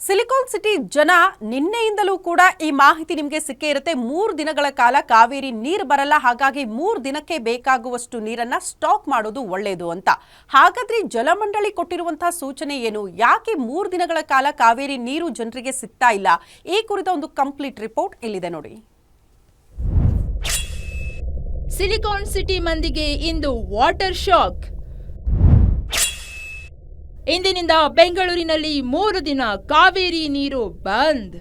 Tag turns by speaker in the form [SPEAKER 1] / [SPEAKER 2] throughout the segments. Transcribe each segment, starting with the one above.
[SPEAKER 1] Silicon city ಜನ ನಿನ್ನೆಯಿಂದಲೂ ಕೂಡ ಈ ಮಾಹಿತಿ ನಿಮಗೆ ಸಿಕ್ಕೇ ಇರುತ್ತೆ. 3 ದಿನಗಳ ಕಾಲ ಕಾವೇರಿ ನೀರು ಬರಲ್ಲ, ಹಾಗಾಗಿ 3 ದಿನಕ್ಕೆ ಬೇಕಾಗುವಷ್ಟು ನೀರನ್ನ ಸ್ಟಾಕ್ ಮಾಡೋದು ಒಳ್ಳೆಯದು ಅಂತ. ಹಾಗಾದ್ರೆ ಜಲಮಂಡಳಿ ಕೊಟ್ಟಿರುವಂತಹ ಸೂಚನೆ ಏನು? ಯಾಕೆ 3 ದಿನಗಳ ಕಾಲ ಕಾವೇರಿ ನೀರು ಜನರಿಗೆ ಸಿಗ್ತಾ ಇಲ್ಲ? ಈ ಕುರಿತ ಒಂದು ಕಂಪ್ಲೀಟ್ ರಿಪೋರ್ಟ್ ಇಲ್ಲಿದೆ ನೋಡಿ.
[SPEAKER 2] ಸಿಲಿಕಾನ್ ಸಿಟಿ ಮಂದಿಗೆ ಇಂದು ವಾಟರ್ ಶಾಕ್. ಇಂದಿನಿಂದ ಬೆಂಗಳೂರಿನಲ್ಲಿ 3 ದಿನ ಕಾವೇರಿ ನೀರು ಬಂದ್.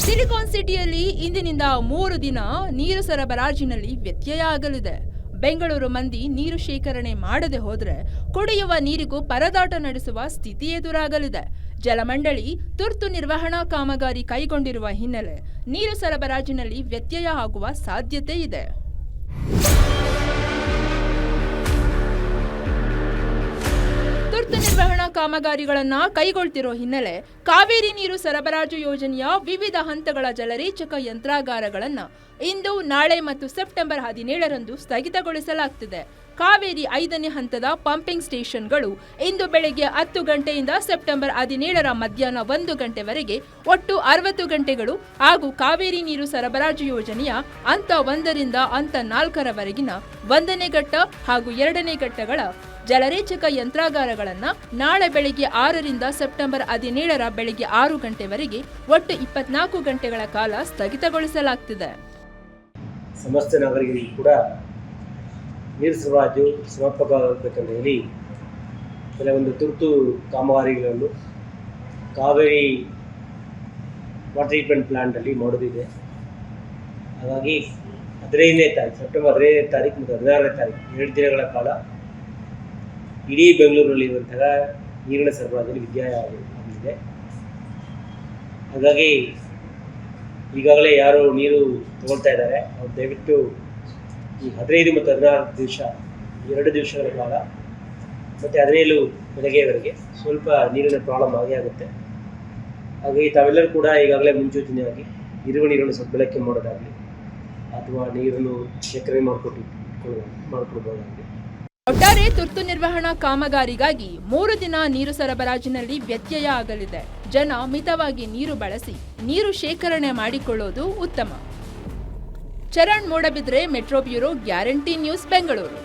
[SPEAKER 2] ಸಿಲಿಕಾನ್ ಸಿಟಿಯಲ್ಲಿ ಇಂದಿನಿಂದ 3 ದಿನ ನೀರು ಸರಬರಾಜಿನಲ್ಲಿ ವ್ಯತ್ಯಯ ಆಗಲಿದೆ. ಬೆಂಗಳೂರು ಮಂದಿ ನೀರು ಶೇಖರಣೆ ಮಾಡದೆ ಹೋದ್ರೆ ಕುಡಿಯುವ ನೀರಿಗೂ ಪರದಾಟ ನಡೆಸುವ ಸ್ಥಿತಿ ಎದುರಾಗಲಿದೆ. ಜಲಮಂಡಳಿ ತುರ್ತು ನಿರ್ವಹಣಾ ಕಾಮಗಾರಿ ಕೈಗೊಂಡಿರುವ ಹಿನ್ನೆಲೆ ನೀರು ಸರಬರಾಜಿನಲ್ಲಿ ವ್ಯತ್ಯಯ ಆಗುವ ಸಾಧ್ಯತೆ ಇದೆ. ತುರ್ತು ನಿರ್ವಹಣಾ ಕಾಮಗಾರಿಗಳನ್ನು ಕೈಗೊಳ್ತಿರೋ ಹಿನ್ನೆಲೆ ಕಾವೇರಿ ನೀರು ಸರಬರಾಜು ಯೋಜನೆಯ ವಿವಿಧ ಹಂತಗಳ ಜಲರೇಚಕ ಯಂತ್ರಾಗಾರಗಳನ್ನು ಇಂದು, ನಾಳೆ ಮತ್ತು ಸೆಪ್ಟೆಂಬರ್ 17ರಂದು ಸ್ಥಗಿತಗೊಳಿಸಲಾಗುತ್ತಿದೆ. ಕಾವೇರಿ 5ನೇ ಹಂತದ ಪಂಪಿಂಗ್ ಸ್ಟೇಷನ್ಗಳು ಇಂದು ಬೆಳಗ್ಗೆ 10 ಗಂಟೆಯಿಂದ ಸೆಪ್ಟೆಂಬರ್ 17ರ ಮಧ್ಯಾಹ್ನ 1 ಗಂಟೆವರೆಗೆ ಒಟ್ಟು 60 ಗಂಟೆಗಳು ಹಾಗೂ ಕಾವೇರಿ ನೀರು ಸರಬರಾಜು ಯೋಜನೆಯ ಹಂತ 1ರಿಂದ ಹಂತ 4ರವರೆಗಿನ 1ನೇ ಘಟ್ಟ ಹಾಗೂ 2ನೇ ಘಟ್ಟಗಳ ಜಲರೇಚಕ ಯಂತ್ರಾಗಾರಗಳನ್ನು ನಾಳೆ ಬೆಳಗ್ಗೆ 6ರಿಂದ ಸೆಪ್ಟೆಂಬರ್ 17ರ ಬೆಳಗ್ಗೆ 6 ಗಂಟೆವರೆಗೆ ಒಟ್ಟು 24 ಗಂಟೆಗಳ ಕಾಲ ಸ್ಥಗಿತಗೊಳಿಸಲಾಗುತ್ತಿದೆ.
[SPEAKER 3] ಸಮಸ್ತ ನಾಗರಿಕರಿಗೂ ಕೂಡ ನೀರು ಸರಬರಾಜು ಸಮರ್ಪಕವಾಗಬೇಕೆಂದು ಹೇಳಿ ಕೆಲವೊಂದು ತುರ್ತು ಕಾಮಗಾರಿಗಳನ್ನು ಕಾವೇರಿ ವಾಟರ್ ಟ್ರೀಟ್ಮೆಂಟ್ ಪ್ಲಾಂಟಲ್ಲಿ ಮಾಡೋದಿದೆ. ಹಾಗಾಗಿ 15ನೇ ತಾರೀಕು ಸೆಪ್ಟೆಂಬರ್ 15ನೇ ತಾರೀಕು ಮತ್ತು 16ನೇ ತಾರೀಕು 2 ದಿನಗಳ ಕಾಲ ಇಡೀ ಬೆಂಗಳೂರಿನಲ್ಲಿರುವಂತಹ ನೀರಿನ ಸರಬರಾಜಲ್ಲಿ ವ್ಯತ್ಯಯ ಆಗಿದೆ. ಹಾಗಾಗಿ ಈಗಾಗಲೇ ಯಾರು ನೀರು ತಗೊಳ್ತಾ ಇದ್ದಾರೆ ಅವ್ರು ದಯವಿಟ್ಟು ಈ 15 ಮತ್ತು 16 ದಿವಸ 2 ದಿವಸಗಳ ಕಾಲ ಮತ್ತು 17 ಬೆಳಗ್ಗೆವರೆಗೆ ಸ್ವಲ್ಪ ನೀರಿನ ಪ್ರಾಬ್ಲಮ್ ಆಗೇ ಆಗುತ್ತೆ. ಹಾಗಾಗಿ ತಾವೆಲ್ಲರೂ ಕೂಡ ಈಗಾಗಲೇ ಮುನ್ಸೂಚನೆಯಾಗಿ ಇರುವ ನೀರನ್ನು ಸದ್ಬಳಕೆ ಮಾಡೋದಾಗಲಿ ಅಥವಾ ನೀರನ್ನು ಶೇಖರಣೆ ಮಾಡಿಕೊಡ್ಬೋದಾಗಲಿ.
[SPEAKER 2] ಒಟ್ಟಾರೆ ತುರ್ತು ನಿರ್ವಹಣಾ ಕಾಮಗಾರಿಗಾಗಿ 3 ದಿನ ನೀರು ಸರಬರಾಜಿನಲ್ಲಿ ವ್ಯತ್ಯಯ ಆಗಲಿದೆ. ಜನ ಮಿತವಾಗಿ ನೀರು ಬಳಸಿ ನೀರು ಶೇಖರಣೆ ಮಾಡಿಕೊಳ್ಳೋದು ಉತ್ತಮ. Charan Moodbidri, metro bureau, guarantee news, Bengaluru.